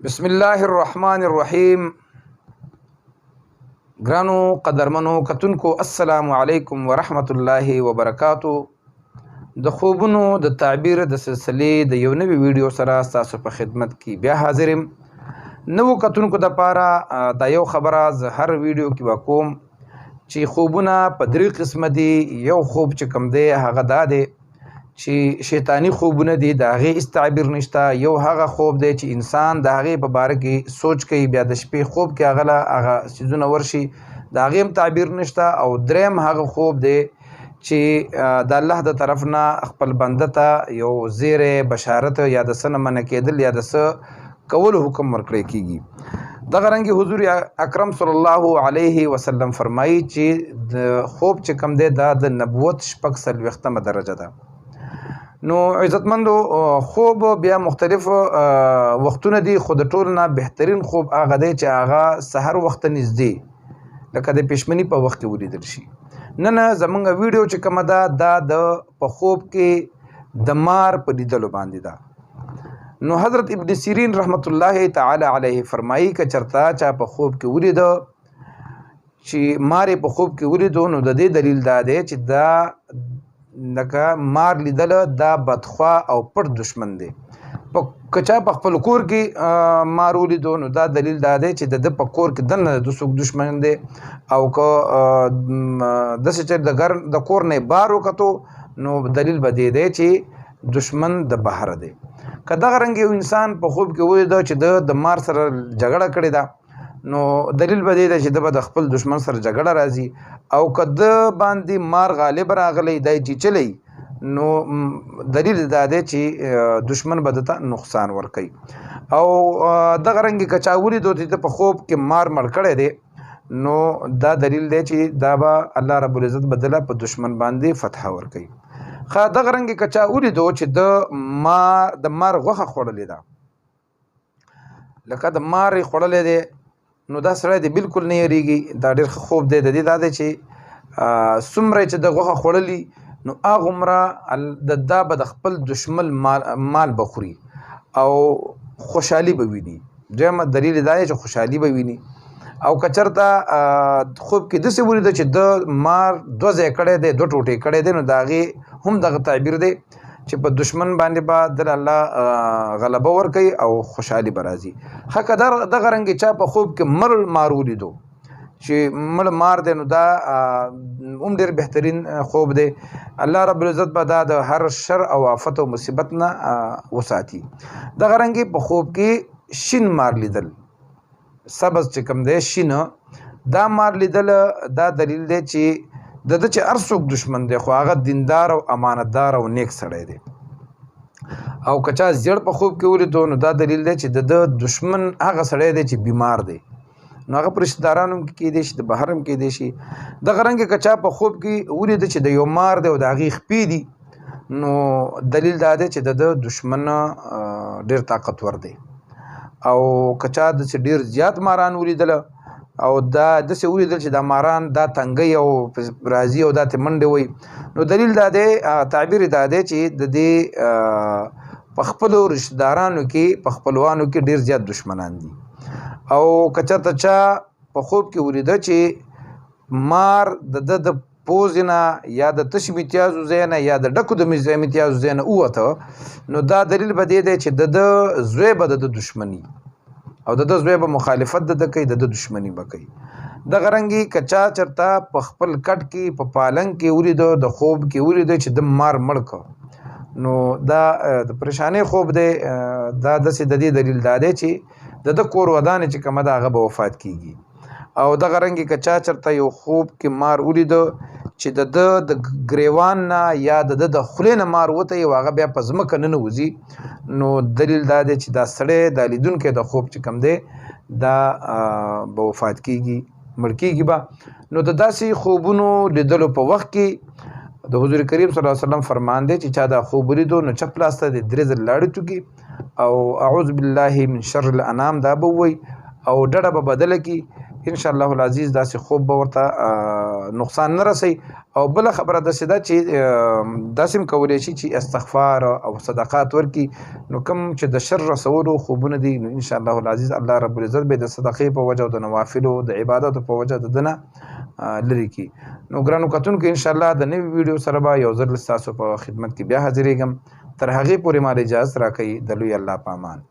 بسم الله الرحمن الرحیم. ګرانو قدرمنو کتونکو السلام علیکم ورحمت الله وبرکاتو. د خوبونو د تعبیر د سلسلې د یو نوي ویډیو سره تاسو په خدمت کې بیا حاضرم. نو کتونکو د پاره دا یو خبره ز هر ویډیو کې وکوم چې خوبونه په درې قسم دي. یو خوب چې کوم دی هغه دا دی چې شیطانی خوبونه دي، د هغې هیڅ تعبیر نشته. یو هغه خوب دی چې انسان د هغې په باره کې سوچ کوي، بیا د شپې خوب کې هغه له هغه څیزونه ورشي، د هغې هم تعبیر نشته. او دریم هغه خوب دی چې د الله د طرف نه خپل بنده ته یو زیری بشارت یا د څه نه منع کېدل یا د څه کولو حکم ورکړی کېږي. دغه رنګې حضور اکرم صلی الله علیه وسلم فرمایي چې د خوب چې کوم دی دا د نبوت 46 درجه ده. نو عزتمندو خوب بیا مختلف وختونه دي، خو د ټولو نه بهترین خوب هغه دی چې هغه سحر وخت نږدې لکه د پېشمني په وخت کې ولیدل شي. نن زمونږ ویډیو چې کومه ده دا د په خوب کې د مار په لیدلو باندې ده. نو حضرت ابن سیرین رحمت الله تعالی علیه فرمایي که چرته چا په خوب کې ولیده چې مار په خوب کې ولیدو نو د دې دلیل دا دی چې دا لکه مار لیدل دا بدخوا او پټ دشمن دی. که چا په خپل کور کې مار ولیدو نو دا دلیل دا دی چې د په کور کې دننه د څوک دشمن دی. او که داسې چې د کور نه بار وکتو نو دلیل به دی چې دشمن د بهر دی. که دغه رنګ یو انسان په خوب کې ولیده چې د مار سره جګړه کړې ده نو دلیل به دی چې د به د خپل دشمن سره جګړه راځي. او که د باندې مار غالب راغلی دی چیچلی نو دلیل دا دی چې دشمن به دته نقصان ورکوي. او دغه رنګې که چا ولیدو چې په خوب کې مار مړ کړی دی نو دا دلیل دی چې دا به الله رب العزت بدله په دشمن باندې فتح ورکوي. دغه رنګې که چا ولیدو چې د مار غوښه خوړلې ده، لکه د مار یې خوړلی دی نو دا سړی دی بالکل نه یریږي. دا ډېر ښه خوب دی. د دې دا دی چې څومره چې د غوښه خوړلي نو هغومره دا به د خپل دشمن مال به خوري او خوشحالي به ویني. دویم دلیل دا دی چې خوشحالي به ویني. او که چېرته خوب کې داسې ولیده چې د مار دوه ځای کړی دی، دوه ټوټې کړی دی، نو د هغې هم دغه تعبیر دی چې په دشمن باندې به د الله غلبه ورکوي او خوشحالي به راځي. که دغه رنګې چا په خوب کې مړ مار ولیدو چې مړ مار دی نو دا هم ډېر بهترین خوب دی. الله رب العزت به دا د هر شر او آفت او مصیبت نه وساتي. دغه رنګې په خوب کې شین مار لیدل، سبز چې کوم دی شین، دا مار لیدل دا دلیل دی چې د ده چې هر څوک دشمن دی خو هغه دیندار او امانتدار او نیک سړی دی. او که چا زیړ په خوب کې ولیدو نو دا دلیل دی چې د ده دشمن هغه سړی دی چې بیمار دی، نو هغه په رشتهدارانو هم کیدی شي، د بهر هم کیدی شي. دغه رنګې که چا په خوب کې ولیده چې د یو مار دی او د هغې خپې دي نو دلیل دا دی چې د ده دشمن ډېر طاقتور دی. او که چا داسې ډېر زیات ماران ولیدله او دا داسې ولیدل چې دا ماران دا تنګی او راځي او دا ترې منډې وایي نو دلیل دا دی، تعبیر دا دی چې د دې په خپلو رشتهدارانو کې په خپلوانو کې ډېر زیات دشمنان دي. او که چېرته چا په خوب کې ولیده چې مار د ده د پوزې نه یا د تش امتیازو ځای نه یا د ډکو د امتیازو ځای نه ووته نو دا دلیل به دی چې د ده زوی به د ده دشمني او د ده زوی به مخالفت د ده کوي، د ده دشمني به کوي. دغه رنګې که چا چېرته په خپل کټ کې په پالنګ کې ولیده، د خوب کې ولیده چې د مار مړ کړ نو دا د پریشانۍ خوب دی. دا داسې د دې دلیل دا دی چې د ده کور ودانې چې کومه ده هغه به وفات کېږي. او دغه رنګې که چا چېرته یو خوب کې مار ولیده چې د ده د ګریوان نه یا د ده د خولې نه مار وتی او هغه بیا په ځمکه ننوځي نو دلیل دا دی چې دا سړی دا لیدونکی د خوب چې کوم دی دا به وفات کېږي، مړ کېږي به. نو د داسې خوبونو لیدلو په وخت کې د حضور کریم صلی الله علیه وسلم فرمان دی چې چا دا خوب ولیدو نو چپ لاس ته د 3 ځل لاړې توکي او اعوذ بالله من شر الانام دا به ووایي او ډډه به بدله کړي ان شاء الله العزیز داسې خوب به ورته نقصان نه رسي. او بل خبره داسې ده چې داسې هم کولی شي چې استغفار او صدقات ورکي، نو کوم چې د شر رسولو خوبونه دي نو ان شاء الله العزیز الله رب العزت به د صدقې په وجه او د نوافلو د عبادتو په وجه د دنه لري کی. نو ګرانو کتونکو ان شاء الله د نوې ویډیو سره به یو ځل ستاسو په خدمت کې بیا حاضرېږم. تر هغې پورې مال اجازت راکړئ. د لوی الله په امان.